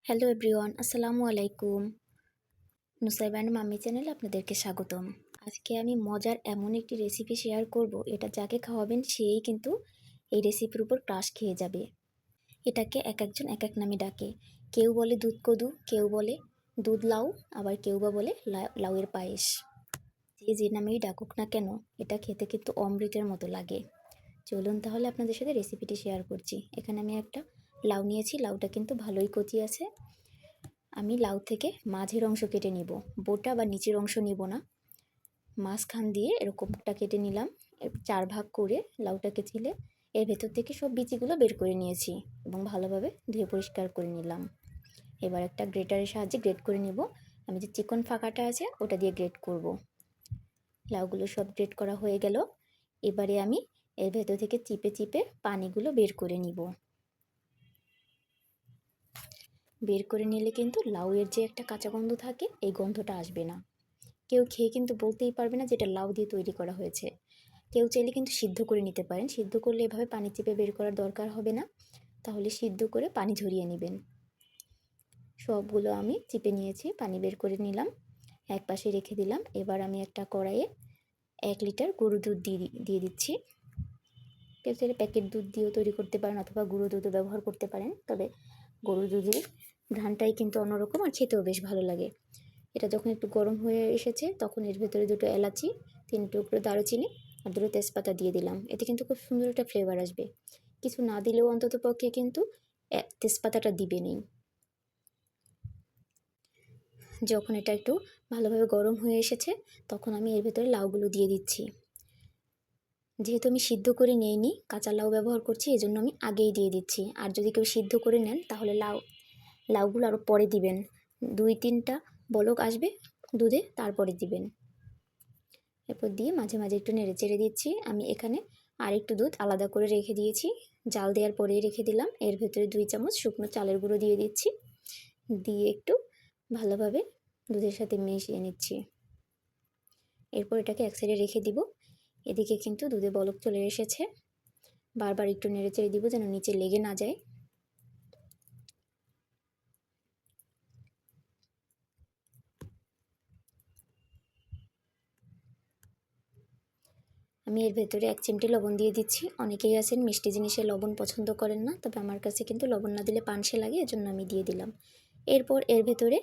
Hello everyone, আসসালামু আলাইকুম। Nusaiba and mummy চ্যানেলে আপনাদেরকে স্বাগতম। আজকে আমি মজার এমন একটি রেসিপি শেয়ার করব, এটা যাকে খাওয়াবেন সেই কিন্তু এই রেসিপির উপর ক্রাশ খেয়ে যাবে। এটাকে এক একজন এক এক নামে ডাকে। কেউ বলে দুধ কদু, কেউ বলে দুধ লাউ, আবার কেউ বা বলে লাউয়ের পায়েস। যে নামেই ডাকুক না কেন, এটা খেতে কিন্তু অমৃতের মতো লাগে। চলুন তাহলে আপনাদের সাথে রেসিপিটি শেয়ার করছি। এখানে আমি একটা লাউ নিয়েছি, লাউটা কিন্তু ভালোই কচি আছে। আমি লাউ থেকে মাঝের অংশ কেটে নিব, বোটা বা নিচের অংশ নিব না। মাঝখান দিয়ে এরকমটা কেটে নিলাম। 4 ভাগ করে লাউটাকে ছিলে এর ভেতর থেকে সব বিচিগুলো বের করে নিয়েছি এবং ভালোভাবে ধুয়ে পরিষ্কার করে নিলাম। এবার একটা গ্রেটারের সাহায্যে গ্রেট করে নিব। আমি যে চিকন ফাঁকাটা আছে ওটা দিয়ে গ্রেট করব। লাউগুলো সব গ্রেট করা হয়ে গেল। এবারে আমি এর ভেতর থেকে চিপে চিপে পানিগুলো বের করে নিব। বের করে নিলে কিন্তু লাউয়ের যে একটা কাঁচা গন্ধ থাকে, এই গন্ধটা আসবে না। কেউ খেয়ে কিন্তু বলতেই পারবে না যে এটা লাউ দিয়ে তৈরি করা হয়েছে। কেউ চাইলে কিন্তু সিদ্ধ করে নিতে পারেন। সিদ্ধ করলে এভাবে পানি চেপে বের করার দরকার হবে না, তাহলে সিদ্ধ করে পানি ঝরিয়ে নেবেন। সবগুলো আমি চিপে নিয়েছি, পানি বের করে নিলাম, এক পাশে রেখে দিলাম। এবার আমি একটা কড়াইয়ে 1 লিটার গরুর দুধ দিয়ে দিচ্ছি। কেউ চাইলে প্যাকেট দুধ দিয়েও তৈরি করতে পারেন অথবা গুঁড়ো দুধও ব্যবহার করতে পারেন, তবে গরুর দুধের ঘ্রাণটাই কিন্তু অন্যরকম আর খেতেও বেশ ভালো লাগে। এটা যখন একটু গরম হয়ে এসেছে তখন এর ভেতরে 2টো এলাচি, 3 টুকরো দারুচিনি আর 2টো তেজপাতা দিয়ে দিলাম। এতে কিন্তু খুব সুন্দর একটা ফ্লেভার আসবে। কিছু না দিলেও অন্তত পক্ষে কিন্তু তেজপাতাটা দিবেনই। যখন এটা একটু ভালোভাবে গরম হয়ে এসেছে তখন আমি এর ভেতরে লাউগুলো দিয়ে দিচ্ছি। যেহেতু আমি সিদ্ধ করে নিইনি, কাঁচা লাউ ব্যবহার করছি, এজন্য আমি আগেই দিয়ে দিচ্ছি। আর যদি কেউ সিদ্ধ করে নেন তাহলে লাউগুলো আরও পরে দিবেন। 2-3টা বলক আসবে দুধে, তারপরে দিবেন। এরপর দিয়ে মাঝে মাঝে একটু নেড়ে চেড়ে দিচ্ছি। আমি এখানে আর একটু দুধ আলাদা করে রেখে দিয়েছি, জাল দেওয়ার পরেই রেখে দিলাম। এর ভেতরে 2 চামচ শুকনো চালের গুঁড়ো দিয়ে দিচ্ছি, দিয়ে একটু ভালোভাবে দুধের সাথে মিশিয়ে নিচ্ছি। এরপর এটাকে এক সাইডে রেখে দিব। এদিকে কিন্তু দুধে বলক চলে এসেছে, বারবার একটু নেড়ে চেড়ে দিব যেন নিচে লেগে না যায়। আমি এর ভেতরে 1 চিমটি লবণ দিয়ে দিচ্ছি। অনেকেই আছেন মিষ্টি জিনিসে লবণ পছন্দ করেন না, তবে আমার কাছে কিন্তু লবণ না দিলে পানসে লাগে, এজন্য আমি দিয়ে দিলাম। এরপর এর ভেতরে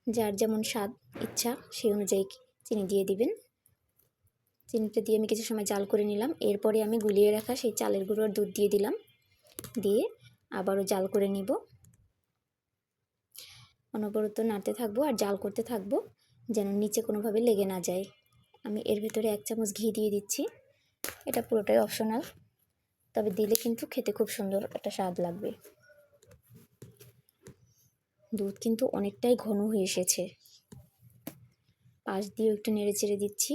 যার যেমন স্বাদ ইচ্ছা সেই অনুযায়ী চিনি দিয়ে দিবেন। চিনিটা দিয়ে আমি কিছু সময় জাল করে নিলাম। এরপরে আমি গুলিয়ে রাখা সেই চালের গুঁড়ো আর দুধ দিয়ে দিলাম, দিয়ে আবারও জাল করে নিব। অনবরত নাড়তে থাকবো আর জাল করতে থাকবো যেন নিচে কোনোভাবে লেগে না যায়। আমি এর ভেতরে 1 চামচ ঘি দিয়ে দিচ্ছি। এটা পুরোটাই অপশনাল, তবে দিলে কিন্তু খেতে খুব সুন্দর একটা স্বাদ লাগবে। দুধ কিন্তু অনেকটাই ঘন হয়ে এসেছে, পাশ দিয়েও একটু নেড়ে চেড়ে দিচ্ছি।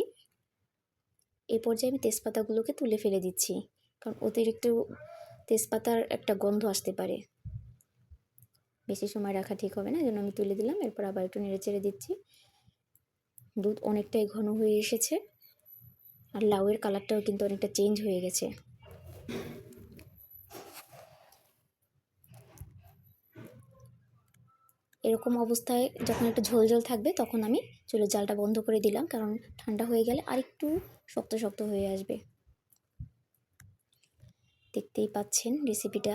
এই পর্যায়ে আমি তেজপাতাগুলোকে তুলে ফেলে দিচ্ছি, কারণ অতিরিক্ত তেজপাতার একটা গন্ধ আসতে পারে। বেশি সময় রাখা ঠিক হবে না, এজন্য আমি তুলে দিলাম। এরপর আবার একটু নেড়ে চেড়ে দিচ্ছি। দুধ অনেকটাই ঘন হয়ে এসেছে আর লাউয়ের কালারটাও কিন্তু অনেকটা চেঞ্জ হয়ে গেছে। এরকম অবস্থায় যখন একটু ঝোল ঝোল থাকবে তখন আমি চুলের জালটা বন্ধ করে দিলাম, কারণ ঠান্ডা হয়ে গেলে আর একটু শক্ত শক্ত হয়ে আসবে। দেখতেই পাচ্ছেন রেসিপিটা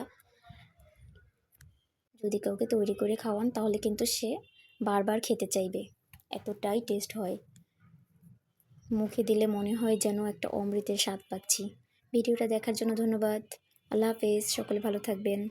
যদি কাউকে তৈরি করে খাওয়ান তাহলে কিন্তু সে বারবার খেতে চাইবে, এতটাই টেস্ট হয়। মুখে দিলে মনে হয় যেন একটা অমৃতের স্বাদ পাচ্ছি। ভিডিওটা দেখার জন্য ধন্যবাদ। আল্লাহ হাফেজ, সকলে ভালো থাকবেন।